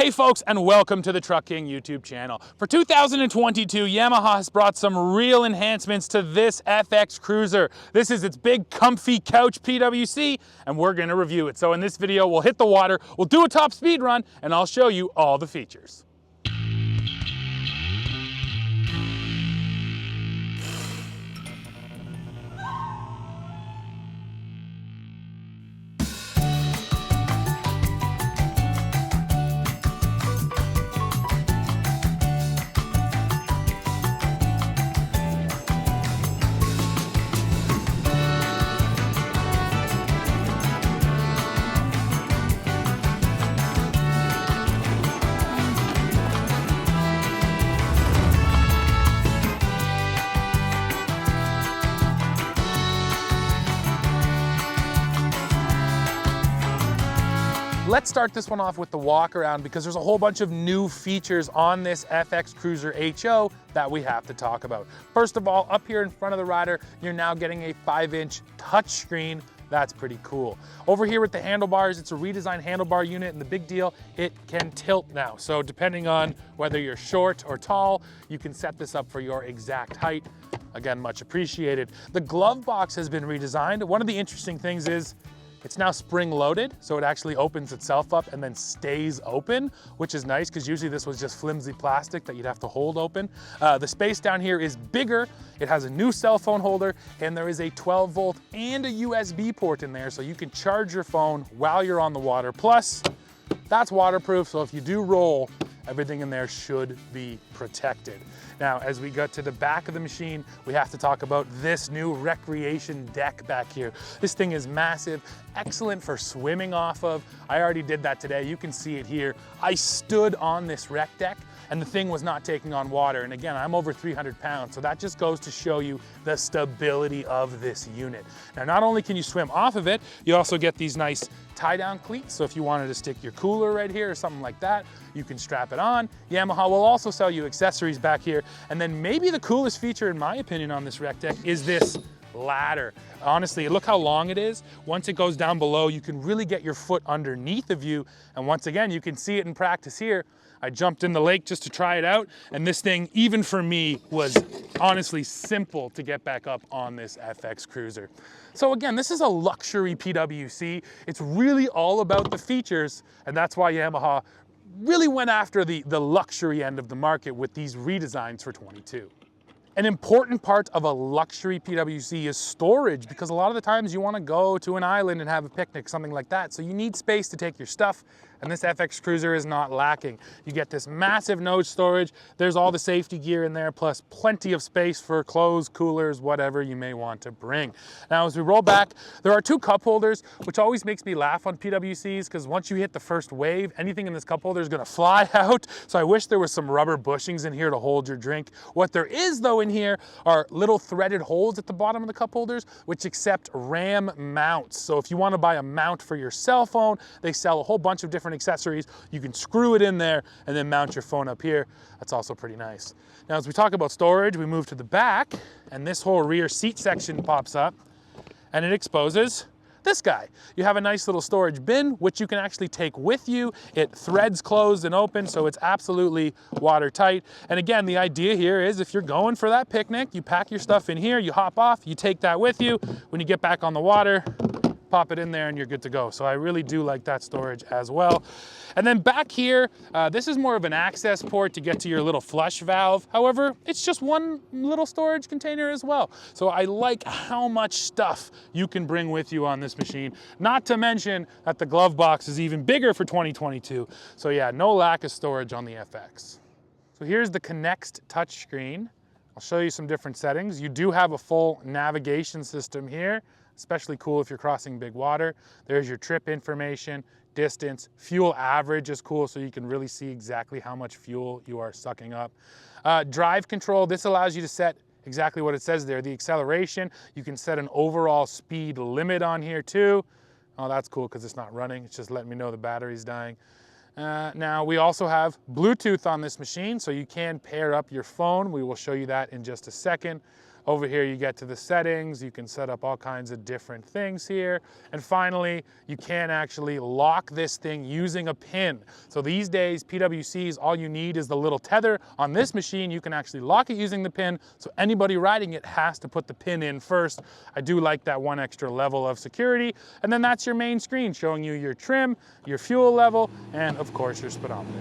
Hey folks, and welcome to the Truck King YouTube channel. For 2022, Yamaha has brought some real enhancements to this FX Cruiser. This is its big comfy couch PWC, and we're gonna review it. So in this video, we'll hit the water, we'll do a top speed run, and I'll show you all the features. Let's start this one off with the walk around because there's a whole bunch of new features on this FX Cruiser HO that we have to talk about. First of all, up here in front of the rider, you're now getting a 5-inch touchscreen. That's pretty cool. Over here with the handlebars, it's a redesigned handlebar unit, and the big deal, it can tilt now. So depending on whether you're short or tall, you can set this up for your exact height. Again, much appreciated. The glove box has been redesigned. One of the interesting things is it's now spring loaded, so it actually opens itself up and then stays open, which is nice because usually this was just flimsy plastic that you'd have to hold open. The space down here is bigger. It has a new cell phone holder, and there is a 12 volt and a USB port in there, so you can charge your phone while you're on the water. Plus, that's waterproof, so if you do roll, everything in there should be protected. Now, as we get to the back of the machine, we have to talk about this new recreation deck back here. This thing is massive, excellent for swimming off of. I already did that today. You can see it here. I stood on this rec deck and the thing was not taking on water. And again, I'm over 300 pounds, so that just goes to show you the stability of this unit. Now, not only can you swim off of it, you also get these nice tie-down cleats. So if you wanted to stick your cooler right here or something like that, you can strap it on. Yamaha will also sell you accessories back here. And then maybe the coolest feature, in my opinion, on this rec deck is this ladder. Honestly, look how long it is. Once it goes down below, you can really get your foot underneath of you. And once again, you can see it in practice here. I jumped in the lake just to try it out, and this thing, even for me, was honestly simple to get back up on this FX Cruiser. So again, this is a luxury PWC. It's really all about the features, and that's why Yamaha really went after the luxury end of the market with these redesigns for 22. An important part of a luxury PWC is storage, because a lot of the times you want to go to an island and have a picnic, something like that. So you need space to take your stuff, and this FX Cruiser is not lacking. You get this massive nose storage. There's all the safety gear in there, plus plenty of space for clothes, coolers, whatever you may want to bring. Now, as we roll back, there are 2 cup holders, which always makes me laugh on PWCs, because once you hit the first wave, anything in this cup holder is going to fly out. So I wish there was some rubber bushings in here to hold your drink. What there is, though, in here are little threaded holes at the bottom of the cup holders, which accept RAM mounts. So if you want to buy a mount for your cell phone, they sell a whole bunch of different accessories. You can screw it in there and then mount your phone up here. That's also pretty nice. Now, as we talk about storage, we move to the back, and this whole rear seat section pops up, and it exposes this guy. You have a nice little storage bin, which you can actually take with you. It threads closed and open, so it's absolutely watertight. And again, the idea here is if you're going for that picnic, you pack your stuff in here, you hop off, you take that with you. When you get back on the water, pop it in there and you're good to go. So I really do like that storage as well. And then back here, this is more of an access port to get to your little flush valve. However, it's just one little storage container as well. So I like how much stuff you can bring with you on this machine. Not to mention that the glove box is even bigger for 2022. So yeah, no lack of storage on the FX. So here's the Connect touchscreen. I'll show you some different settings. You do have a full navigation system here, especially cool if you're crossing big water. There's your trip information, distance, fuel average is cool, so you can really see exactly how much fuel you are sucking up. Drive control, this allows you to set exactly what it says there, the acceleration. You can set an overall speed limit on here too. Oh, that's cool because it's not running. It's just letting me know the battery's dying. Now, we also have Bluetooth on this machine, so you can pair up your phone. We will show you that in just a second. Over here you get to the settings, you can set up all kinds of different things here. And finally, you can actually lock this thing using a pin. So these days, PWCs, all you need is the little tether. On this machine, you can actually lock it using the pin, so anybody riding it has to put the pin in first. I do like that one extra level of security. And then that's your main screen showing you your trim, your fuel level, and of course your speedometer.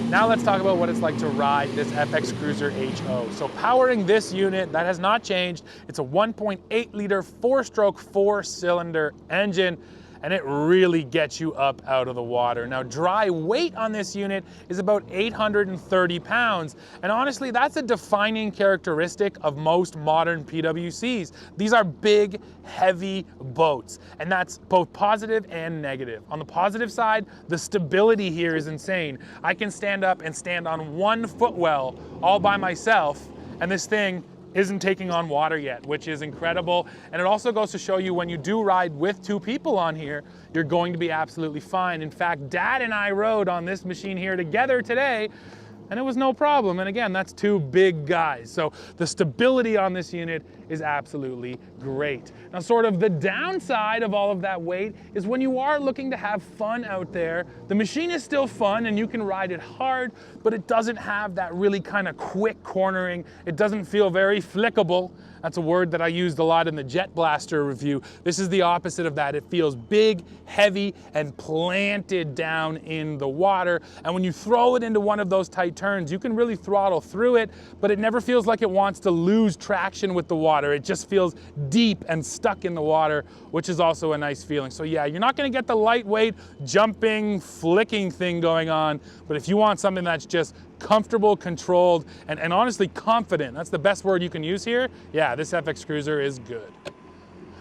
Now let's talk about what it's like to ride this FX Cruiser HO. So powering this unit, that has not changed. It's a 1.8 liter, 4-stroke, 4-cylinder engine, and it really gets you up out of the water. Now, dry weight on this unit is about 830 pounds. And honestly, that's a defining characteristic of most modern PWCs. These are big, heavy boats, and that's both positive and negative. On the positive side, the stability here is insane. I can stand up and stand on one footwell all by myself, and this thing isn't taking on water yet, which is incredible. And it also goes to show you when you do ride with 2 people on here, you're going to be absolutely fine. In fact, Dad and I rode on this machine here together today, and it was no problem. And again, that's 2 big guys. So the stability on this unit is absolutely great. Now, sort of the downside of all of that weight is when you are looking to have fun out there, the machine is still fun and you can ride it hard, but it doesn't have that really kind of quick cornering. It doesn't feel very flickable. That's a word that I used a lot in the Jet Blaster review. This is the opposite of that. It feels big, heavy, and planted down in the water. And when you throw it into one of those tight turns, you can really throttle through it, but it never feels like it wants to lose traction with the water. It just feels deep and stuck in the water, which is also a nice feeling. So yeah, you're not gonna get the lightweight, jumping, flicking thing going on, but if you want something that's just comfortable, controlled, and honestly confident, that's the best word you can use here, yeah, this FX Cruiser is good.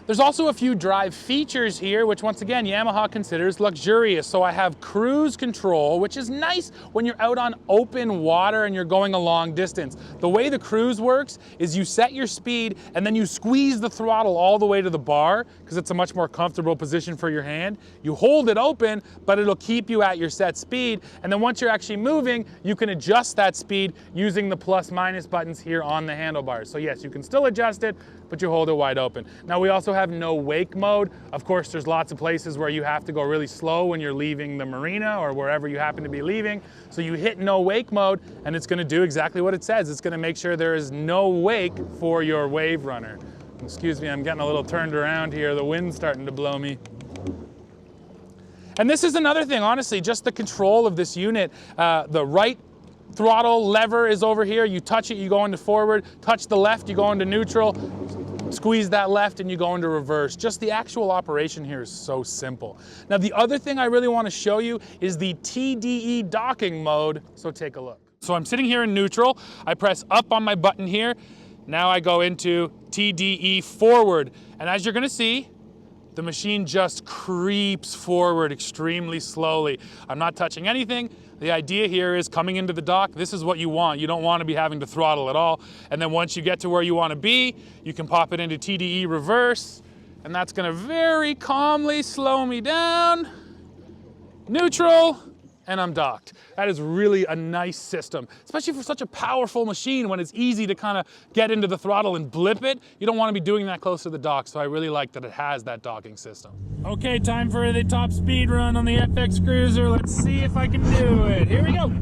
There's also a few drive features here, which once again, Yamaha considers luxurious. So I have cruise control, which is nice when you're out on open water and you're going a long distance. The way the cruise works is you set your speed and then you squeeze the throttle all the way to the bar because it's a much more comfortable position for your hand. You hold it open, but it'll keep you at your set speed. And then once you're actually moving, you can adjust that speed using the plus minus buttons here on the handlebars. So yes, you can still adjust it, but you hold it wide open. Now we also have no wake mode. Of course, there's lots of places where you have to go really slow when you're leaving the marina or wherever you happen to be leaving. So you hit no wake mode and it's gonna do exactly what it says. It's gonna make sure there is no wake for your Waverunner. Excuse me, I'm getting a little turned around here. The wind's starting to blow me. And this is another thing, honestly, just the control of this unit. The right throttle lever is over here. You touch it, you go into forward. Touch the left, you go into neutral. Squeeze that left and you go into reverse. Just the actual operation here is so simple. Now the other thing I really want to show you is the TDE docking mode, so take a look. So I'm sitting here in neutral, I press up on my button here, now I go into TDE forward, and as you're going to see, the machine just creeps forward extremely slowly. I'm not touching anything. The idea here is coming into the dock, this is what you want. You don't want to be having to throttle at all. And then once you get to where you want to be, you can pop it into TDE reverse, and that's going to very calmly slow me down. Neutral, and I'm docked. That is really a nice system, especially for such a powerful machine when it's easy to kind of get into the throttle and blip it. You don't want to be doing that close to the dock, so I really like that it has that docking system. Okay, time for the top speed run on the FX Cruiser. Let's see if I can do it. Here we go.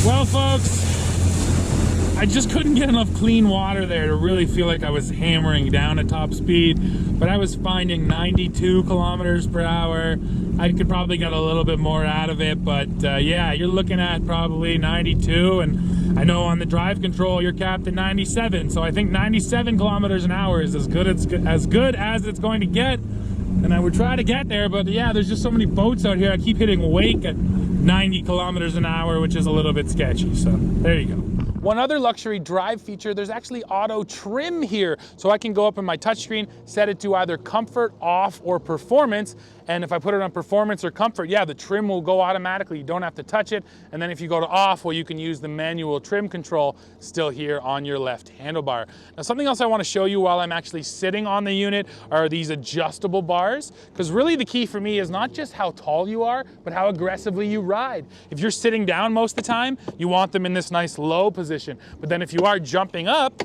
Well, folks, I just couldn't get enough clean water there to really feel like I was hammering down at top speed, but I was finding 92 kilometers per hour. I could probably get a little bit more out of it, but yeah, you're looking at probably 92, and I know on the drive control you're capped at 97, so I think 97 kilometers an hour is as good as it's going to get, and I would try to get there, but yeah, there's just so many boats out here. I keep hitting wake at 90 kilometers an hour, which is a little bit sketchy, so there you go. One other luxury drive feature, there's actually auto trim here. So I can go up in my touchscreen, set it to either comfort, off, or performance. And if I put it on performance or comfort, yeah, the trim will go automatically. You don't have to touch it. And then if you go to off, well, you can use the manual trim control still here on your left handlebar. Now, something else I want to show you while I'm actually sitting on the unit are these adjustable bars, because really the key for me is not just how tall you are, but how aggressively you ride. If you're sitting down most of the time, you want them in this nice low position. But then if you are jumping up,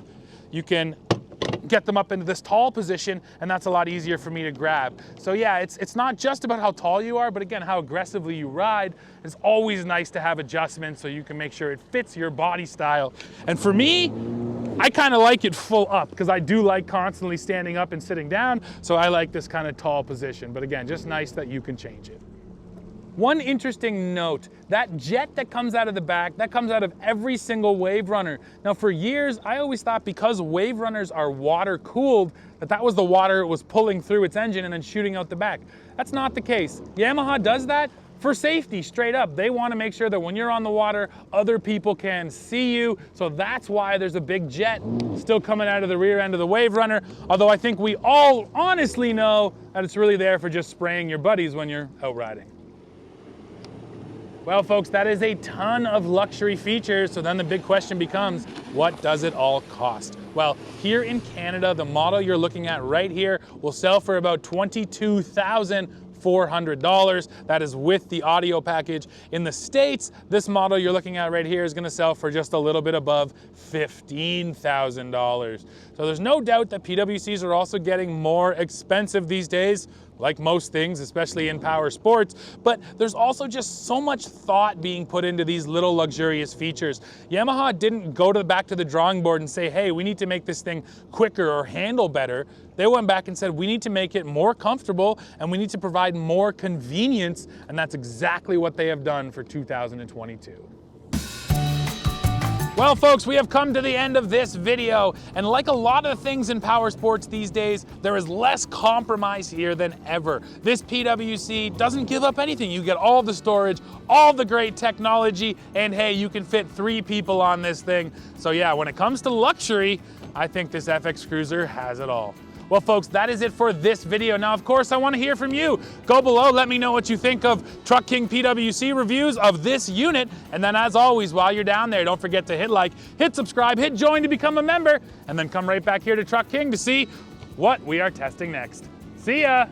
you can get them up into this tall position, and that's a lot easier for me to grab. So yeah, it's not just about how tall you are, but again, how aggressively you ride. It's always nice to have adjustments so you can make sure it fits your body style. And for me, I kind of like it full up because I do like constantly standing up and sitting down, so I like this kind of tall position. But again, just nice that you can change it. One interesting note, that jet that comes out of the back, that comes out of every single Waverunner. Now for years, I always thought because Waverunners are water cooled, that was the water it was pulling through its engine and then shooting out the back. That's not the case. Yamaha does that for safety, straight up. They want to make sure that when you're on the water, other people can see you. So that's why there's a big jet still coming out of the rear end of the Waverunner. Although I think we all honestly know that it's really there for just spraying your buddies when you're out riding. Well, folks, that is a ton of luxury features. So then the big question becomes, what does it all cost? Well, here in Canada, the model you're looking at right here will sell for about $22,400. That is with the audio package. In the States, this model you're looking at right here is going to sell for just a little bit above $15,000. So there's no doubt that PWCs are also getting more expensive these days, like most things, especially in power sports, but there's also just so much thought being put into these little luxurious features. Yamaha didn't go back to the drawing board and say, hey, we need to make this thing quicker or handle better. They went back and said, we need to make it more comfortable and we need to provide more convenience, and that's exactly what they have done for 2022. Well, folks, we have come to the end of this video, and like a lot of things in power sports these days, there is less compromise here than ever. This PWC doesn't give up anything. You get all the storage, all the great technology, and hey, you can fit 3 people on this thing. So yeah, when it comes to luxury, I think this FX Cruiser has it all. Well, folks, that is it for this video. Now, of course, I want to hear from you. Go below, let me know what you think of Truck King PWC reviews of this unit. And then, as always, while you're down there, don't forget to hit like, hit subscribe, hit join to become a member, and then come right back here to Truck King to see what we are testing next. See ya!